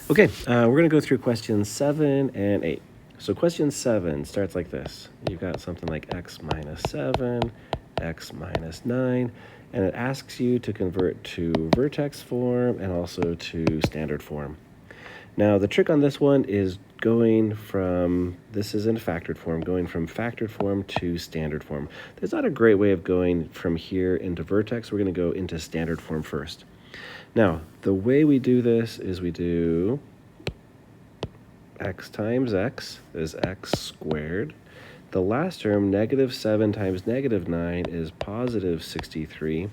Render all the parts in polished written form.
Okay, we're going to go through questions 7 and 8. So question 7 starts like this. You've got something like x minus 7, x minus 9, and it asks you to convert to vertex form and also to standard form. Now, the trick on this one is going from, this is in factored form, going from factored form to standard form. There's not a great way of going from here into vertex. We're going to go into standard form first. Now, the way we do this is we do x times x is x squared. The last term, negative 7 times negative 9, is positive 63.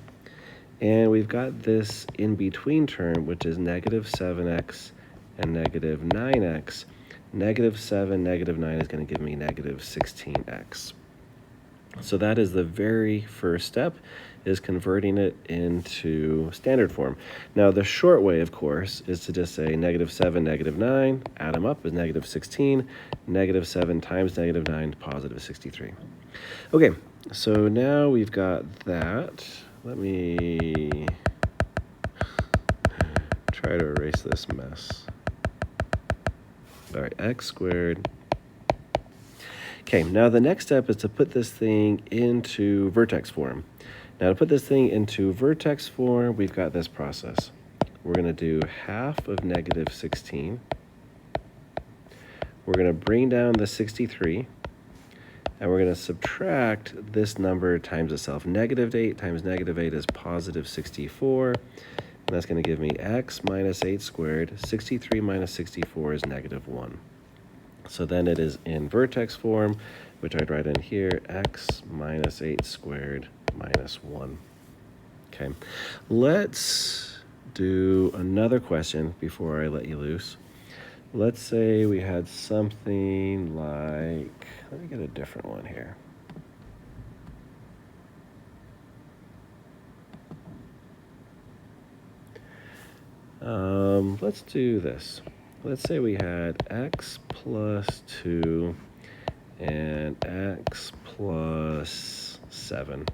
And we've got this in-between term, which is negative 7x and negative 9x. Negative 7, negative 9 is going to give me negative 16x. So that is the very first step, is converting it into standard form. Now, the short way, of course, is to just say negative 7, negative 9, add them up is negative 16, negative 7 times negative 9, positive 63. Okay, so now we've got that. Let me try to erase this mess. All right, x squared. Okay, now the next step is to put this thing into vertex form. Now to put this thing into vertex form, we've got this process. We're going to do half of negative 16. We're going to bring down the 63, and we're going to subtract this number times itself. Negative 8 times negative 8 is positive 64, and that's going to give me x minus 8 squared. 63 minus 64 is negative 1. So then it is in vertex form, which I'd write in here, x minus 8 squared minus 1. Okay, let's do another question before I let you loose. Let's say we had something like, let me get a different one here. Let's do this. Let's say we had x plus 2 and x plus 7.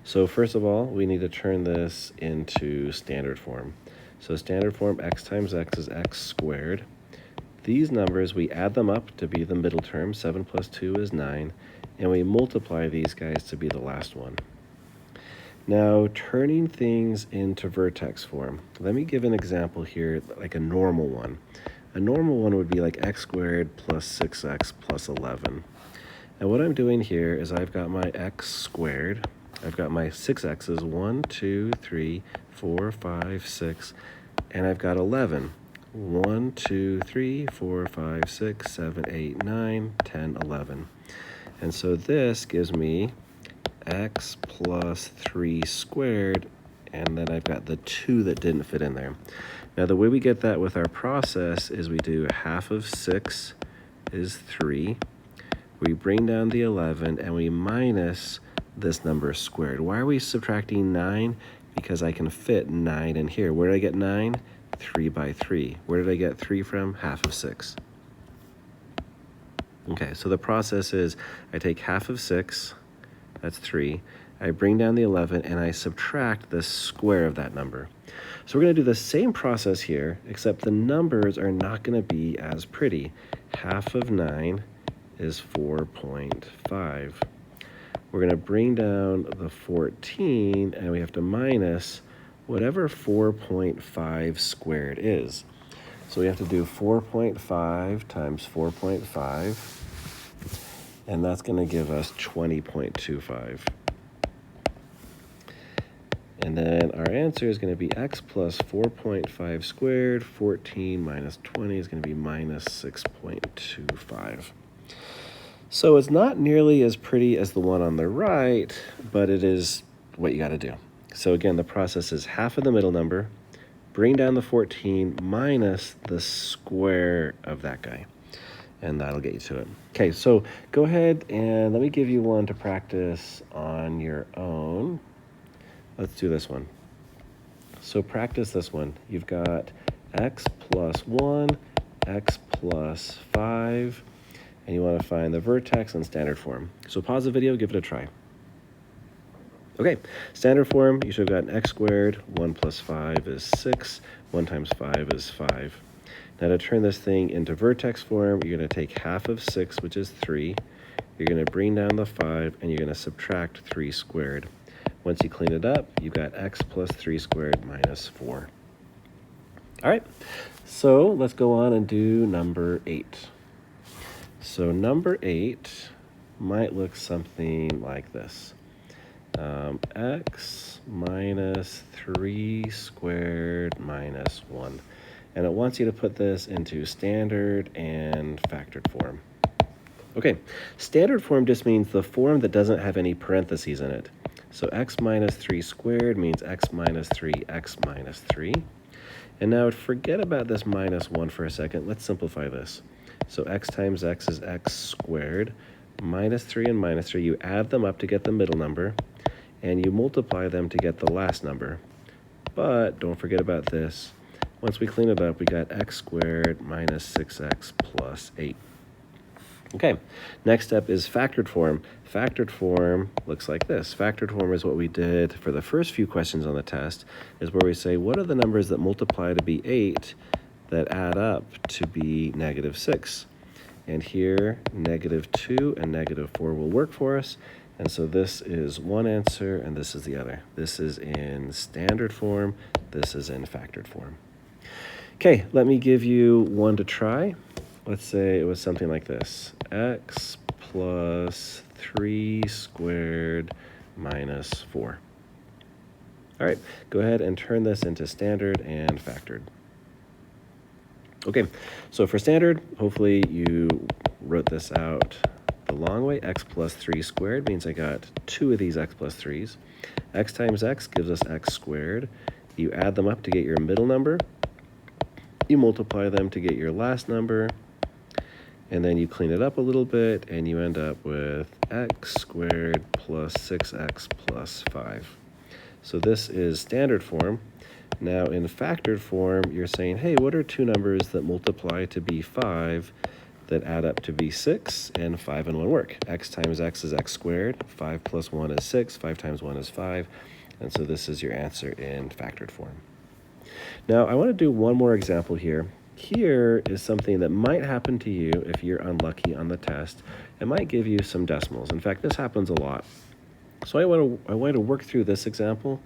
So first of all, we need to turn this into standard form. So standard form, x times x is x squared. These numbers, we add them up to be the middle term. 7 plus 2 is 9. And we multiply these guys to be the last one. Now, turning things into vertex form. Let me give an example here, like a normal one. A normal one would be like x squared plus 6x plus 11. And what I'm doing here is I've got my x squared. I've got my 6x's, 1, 2, 3, 4, 5, 6, and I've got 11. 1, 2, 3, 4, 5, 6, 7, 8, 9, 10, 11. And so this gives me x plus 3 squared, and then I've got the 2 that didn't fit in there. Now the way we get that with our process is we do half of 6 is 3. We bring down the 11 and we minus this number squared. Why are we subtracting 9? Because I can fit 9 in here. Where did I get 9? 3 by 3. Where did I get 3 from? Half of 6. Okay, so the process is I take half of 6, that's 3. I bring down the 11 and I subtract the square of that number. So we're going to do the same process here, except the numbers are not going to be as pretty. Half of 9 is 4.5. We're going to bring down the 14 and we have to minus whatever 4.5 squared is. So we have to do 4.5 times 4.5, and that's going to give us 20.25. And then our answer is going to be x plus 4.5 squared. 14 minus 20 is going to be minus 6.25. So it's not nearly as pretty as the one on the right, but it is what you got to do. So again, the process is half of the middle number, bring down the 14 minus the square of that guy, and that'll get you to it. Okay, so go ahead and let me give you one to practice on your own. Let's do this one. So practice this one. You've got x plus 1, x plus 5, and you want to find the vertex in standard form. So pause the video, give it a try. Okay, standard form, you should have gotten x squared. 1 plus 5 is 6. 1 times 5 is 5. Now to turn this thing into vertex form, you're going to take half of 6, which is 3. You're going to bring down the 5, and you're going to subtract 3 squared. Once you clean it up, you've got x plus 3 squared minus 4. All right, so let's go on and do number 8. So number 8 might look something like this. X minus 3 squared minus 1. And it wants you to put this into standard and factored form. Okay, standard form just means the form that doesn't have any parentheses in it. So x minus 3 squared means x minus 3, x minus 3. And now forget about this minus 1 for a second. Let's simplify this. So x times x is x squared. Minus 3 and minus 3, you add them up to get the middle number, and you multiply them to get the last number. But don't forget about this. Once we clean it up, we got x squared minus 6x plus 8. Okay, next step is factored form. Factored form looks like this. Factored form is what we did for the first few questions on the test, is where we say, what are the numbers that multiply to be 8 that add up to be negative 6? And here, negative 2 and negative 4 will work for us. And so this is one answer, and this is the other. This is in standard form. This is in factored form. Okay, let me give you one to try. Let's say it was something like this. X plus 3 squared minus 4. All right, go ahead and turn this into standard and factored. Okay, so for standard, hopefully you wrote this out the long way. X plus 3 squared means I got 2 of these x plus 3s. X times x gives us x squared. You add them up to get your middle number. You multiply them to get your last number. And then you clean it up a little bit, and you end up with x squared plus 6x plus 5. So this is standard form. Now in factored form, you're saying, hey, what are two numbers that multiply to be 5 that add up to be 6, and 5 and 1 work? X times x is x squared. 5 plus 1 is 6. 5 times 1 is 5. And so this is your answer in factored form. Now I want to do one more example here. Here is something that might happen to you if you're unlucky on the test. It might give you some decimals. In fact, this happens a lot. So I want to work through this example,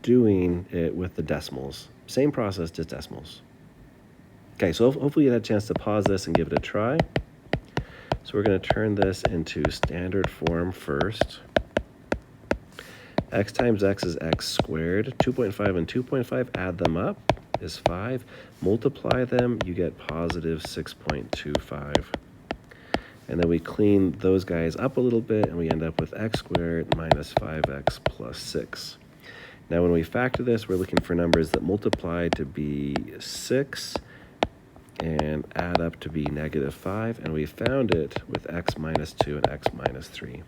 doing it with the decimals. Same process, just decimals. Okay, so hopefully you had a chance to pause this and give it a try. So we're going to turn this into standard form first. X times x is x squared. 2.5 and 2.5, add them up, is 5. Multiply them, you get positive 6.25. And then we clean those guys up a little bit, and we end up with x squared minus 5x plus 6. Now when we factor this, we're looking for numbers that multiply to be 6 and add up to be negative 5, and we found it with x minus 2 and x minus 3.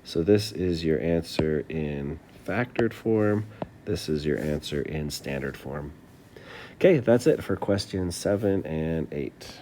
So this is your answer in factored form. This is your answer in standard form. Okay, that's it for questions 7 and 8.